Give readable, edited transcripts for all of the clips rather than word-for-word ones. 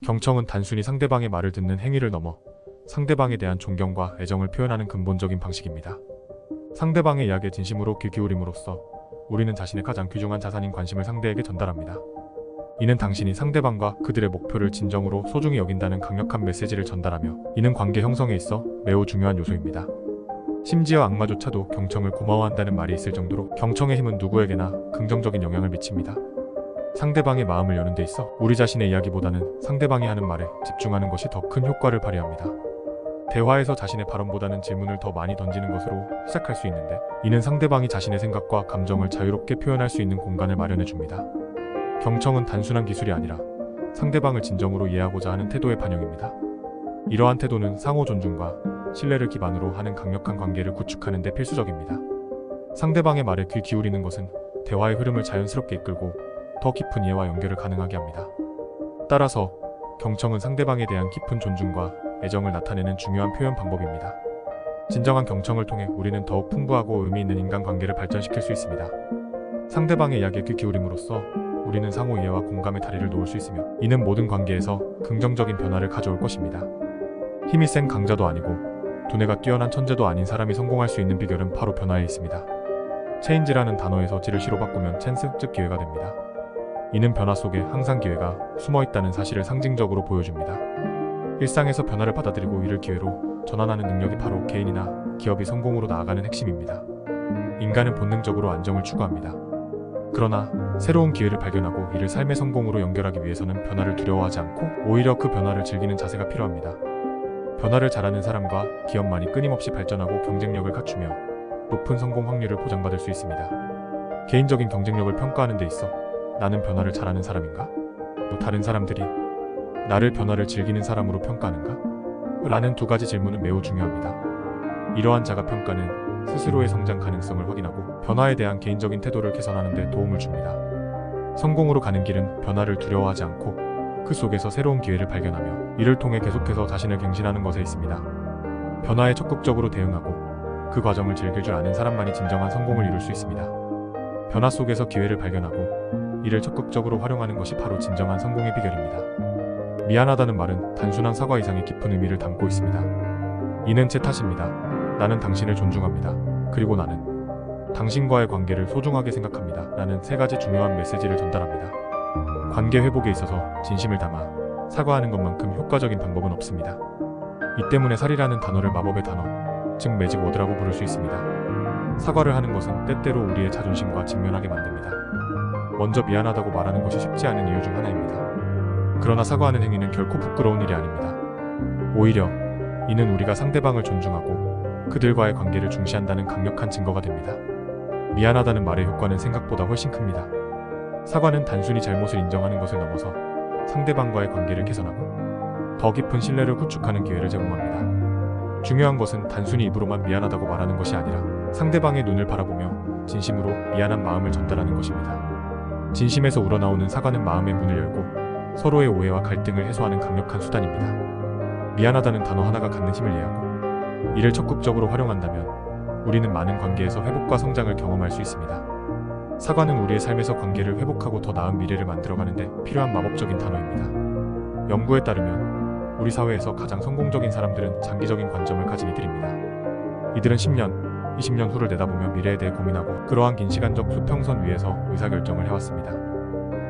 경청은 단순히 상대방의 말을 듣는 행위를 넘어 상대방에 대한 존경과 애정을 표현하는 근본적인 방식입니다. 상대방의 이야기에 진심으로 귀 기울임으로써 우리는 자신의 가장 귀중한 자산인 관심을 상대에게 전달합니다. 이는 당신이 상대방과 그들의 목표를 진정으로 소중히 여긴다는 강력한 메시지를 전달하며, 이는 관계 형성에 있어 매우 중요한 요소입니다. 심지어 악마조차도 경청을 고마워한다는 말이 있을 정도로 경청의 힘은 누구에게나 긍정적인 영향을 미칩니다. 상대방의 마음을 여는 데 있어 우리 자신의 이야기보다는 상대방이 하는 말에 집중하는 것이 더 큰 효과를 발휘합니다. 대화에서 자신의 발언보다는 질문을 더 많이 던지는 것으로 시작할 수 있는데, 이는 상대방이 자신의 생각과 감정을 자유롭게 표현할 수 있는 공간을 마련해 줍니다. 경청은 단순한 기술이 아니라 상대방을 진정으로 이해하고자 하는 태도의 반영입니다. 이러한 태도는 상호 존중과 신뢰를 기반으로 하는 강력한 관계를 구축하는 데 필수적입니다. 상대방의 말에 귀 기울이는 것은 대화의 흐름을 자연스럽게 이끌고 더 깊은 이해와 연결을 가능하게 합니다. 따라서 경청은 상대방에 대한 깊은 존중과 애정을 나타내는 중요한 표현 방법입니다. 진정한 경청을 통해 우리는 더욱 풍부하고 의미 있는 인간관계를 발전시킬 수 있습니다. 상대방의 이야기에 귀 기울임으로써 우리는 상호 이해와 공감의 다리를 놓을 수 있으며, 이는 모든 관계에서 긍정적인 변화를 가져올 것입니다. 힘이 센 강자도 아니고 두뇌가 뛰어난 천재도 아닌 사람이 성공할 수 있는 비결은 바로 변화에 있습니다. 체인지라는 단어에서 지를 시로 바꾸면 찬스, 즉 기회가 됩니다. 이는 변화 속에 항상 기회가 숨어 있다는 사실을 상징적으로 보여줍니다. 일상에서 변화를 받아들이고 이를 기회로 전환하는 능력이 바로 개인이나 기업이 성공으로 나아가는 핵심입니다. 인간은 본능적으로 안정을 추구합니다. 그러나 새로운 기회를 발견하고 이를 삶의 성공으로 연결하기 위해서는 변화를 두려워하지 않고 오히려 그 변화를 즐기는 자세가 필요합니다. 변화를 잘하는 사람과 기업만이 끊임없이 발전하고 경쟁력을 갖추며 높은 성공 확률을 보장받을 수 있습니다. 개인적인 경쟁력을 평가하는 데 있어 나는 변화를 잘하는 사람인가? 또 다른 사람들이 나를 변화를 즐기는 사람으로 평가하는가? 라는 두 가지 질문은 매우 중요합니다. 이러한 자가평가는 스스로의 성장 가능성을 확인하고 변화에 대한 개인적인 태도를 개선하는 데 도움을 줍니다. 성공으로 가는 길은 변화를 두려워하지 않고 그 속에서 새로운 기회를 발견하며 이를 통해 계속해서 자신을 갱신하는 것에 있습니다. 변화에 적극적으로 대응하고 그 과정을 즐길 줄 아는 사람만이 진정한 성공을 이룰 수 있습니다. 변화 속에서 기회를 발견하고 이를 적극적으로 활용하는 것이 바로 진정한 성공의 비결입니다. 미안하다는 말은 단순한 사과 이상의 깊은 의미를 담고 있습니다. 이는 제 탓입니다. 나는 당신을 존중합니다. 그리고 나는 당신과의 관계를 소중하게 생각합니다. 라는 세 가지 중요한 메시지를 전달합니다. 관계 회복에 있어서 진심을 담아 사과하는 것만큼 효과적인 방법은 없습니다. 이 때문에 살이라는 단어를 마법의 단어, 즉 매직 워드라고 부를 수 있습니다. 사과를 하는 것은 때때로 우리의 자존심과 직면하게 만듭니다. 먼저 미안하다고 말하는 것이 쉽지 않은 이유 중 하나입니다. 그러나 사과하는 행위는 결코 부끄러운 일이 아닙니다. 오히려 이는 우리가 상대방을 존중하고 그들과의 관계를 중시한다는 강력한 증거가 됩니다. 미안하다는 말의 효과는 생각보다 훨씬 큽니다. 사과는 단순히 잘못을 인정하는 것을 넘어서 상대방과의 관계를 개선하고 더 깊은 신뢰를 구축하는 기회를 제공합니다. 중요한 것은 단순히 입으로만 미안하다고 말하는 것이 아니라 상대방의 눈을 바라보며 진심으로 미안한 마음을 전달하는 것입니다. 진심에서 우러나오는 사과는 마음의 문을 열고 서로의 오해와 갈등을 해소하는 강력한 수단입니다. 미안하다는 단어 하나가 갖는 힘을 이해하고 이를 적극적으로 활용한다면 우리는 많은 관계에서 회복과 성장을 경험할 수 있습니다. 사과는 우리의 삶에서 관계를 회복하고 더 나은 미래를 만들어가는 데 필요한 마법적인 단어입니다. 연구에 따르면 우리 사회에서 가장 성공적인 사람들은 장기적인 관점을 가진 이들입니다. 이들은 10년, 20년 후를 내다보며 미래에 대해 고민하고 그러한 긴 시간적 수평선 위에서 의사결정을 해왔습니다.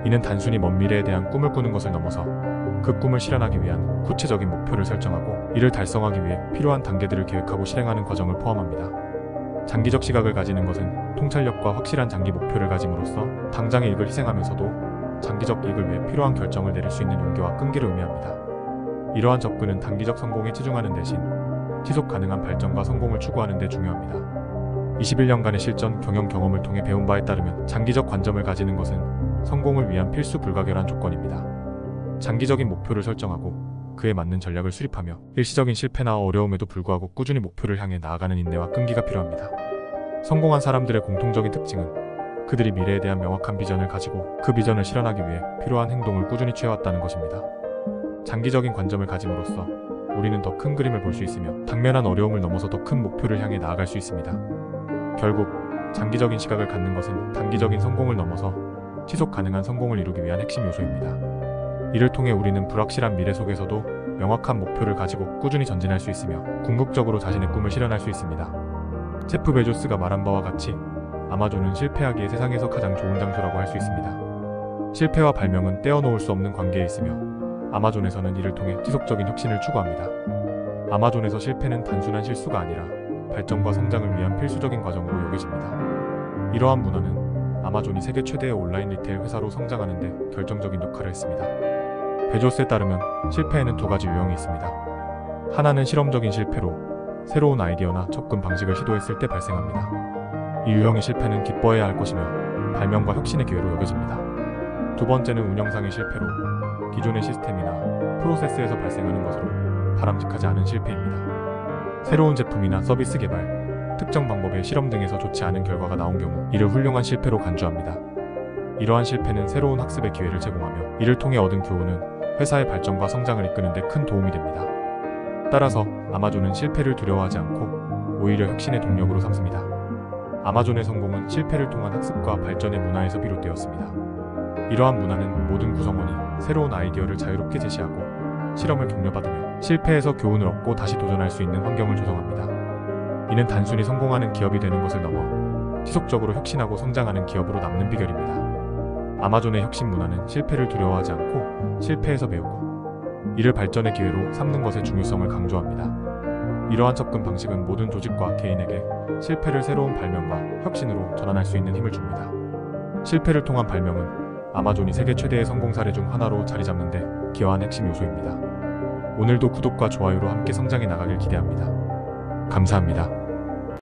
이는 단순히 먼 미래에 대한 꿈을 꾸는 것을 넘어서 그 꿈을 실현하기 위한 구체적인 목표를 설정하고 이를 달성하기 위해 필요한 단계들을 계획하고 실행하는 과정을 포함합니다. 장기적 시각을 가지는 것은 통찰력과 확실한 장기 목표를 가짐으로써 당장의 이익을 희생하면서도 장기적 이익을 위해 필요한 결정을 내릴 수 있는 용기와 끈기를 의미합니다. 이러한 접근은 단기적 성공에 치중하는 대신 지속 가능한 발전과 성공을 추구하는 데 중요합니다. 21년간의 실전, 경영 경험을 통해 배운 바에 따르면 장기적 관점을 가지는 것은 성공을 위한 필수 불가결한 조건입니다. 장기적인 목표를 설정하고 그에 맞는 전략을 수립하며 일시적인 실패나 어려움에도 불구하고 꾸준히 목표를 향해 나아가는 인내와 끈기가 필요합니다. 성공한 사람들의 공통적인 특징은 그들이 미래에 대한 명확한 비전을 가지고 그 비전을 실현하기 위해 필요한 행동을 꾸준히 취해왔다는 것입니다. 장기적인 관점을 가짐으로써 우리는 더 큰 그림을 볼 수 있으며 당면한 어려움을 넘어서 더 큰 목표를 향해 나아갈 수 있습니다. 결국 장기적인 시각을 갖는 것은 단기적인 성공을 넘어서 지속 가능한 성공을 이루기 위한 핵심 요소입니다. 이를 통해 우리는 불확실한 미래 속에서도 명확한 목표를 가지고 꾸준히 전진할 수 있으며 궁극적으로 자신의 꿈을 실현할 수 있습니다. 제프 베조스가 말한 바와 같이 아마존은 실패하기에 세상에서 가장 좋은 장소라고 할 수 있습니다. 실패와 발명은 떼어놓을 수 없는 관계에 있으며 아마존에서는 이를 통해 지속적인 혁신을 추구합니다. 아마존에서 실패는 단순한 실수가 아니라 발전과 성장을 위한 필수적인 과정으로 여겨집니다. 이러한 문화는 아마존이 세계 최대의 온라인 리테일 회사로 성장하는 데 결정적인 역할을 했습니다. 베조스에 따르면 실패에는 두 가지 유형이 있습니다. 하나는 실험적인 실패로 새로운 아이디어나 접근 방식을 시도했을 때 발생합니다. 이 유형의 실패는 기뻐해야 할 것이며 발명과 혁신의 기회로 여겨집니다. 두 번째는 운영상의 실패로 기존의 시스템이나 프로세스에서 발생하는 것으로 바람직하지 않은 실패입니다. 새로운 제품이나 서비스 개발, 특정 방법의 실험 등에서 좋지 않은 결과가 나온 경우 이를 훌륭한 실패로 간주합니다. 이러한 실패는 새로운 학습의 기회를 제공하며 이를 통해 얻은 교훈은 회사의 발전과 성장을 이끄는 데 큰 도움이 됩니다. 따라서 아마존은 실패를 두려워하지 않고 오히려 혁신의 동력으로 삼습니다. 아마존의 성공은 실패를 통한 학습과 발전의 문화에서 비롯되었습니다. 이러한 문화는 모든 구성원이 새로운 아이디어를 자유롭게 제시하고 실험을 격려받으며 실패에서 교훈을 얻고 다시 도전할 수 있는 환경을 조성합니다. 이는 단순히 성공하는 기업이 되는 것을 넘어 지속적으로 혁신하고 성장하는 기업으로 남는 비결입니다. 아마존의 혁신 문화는 실패를 두려워하지 않고 실패에서 배우고 이를 발전의 기회로 삼는 것의 중요성을 강조합니다. 이러한 접근 방식은 모든 조직과 개인에게 실패를 새로운 발명과 혁신으로 전환할 수 있는 힘을 줍니다. 실패를 통한 발명은 아마존이 세계 최대의 성공 사례 중 하나로 자리 잡는 데 기여한 핵심 요소입니다. 오늘도 구독과 좋아요로 함께 성장해 나가길 기대합니다. 감사합니다.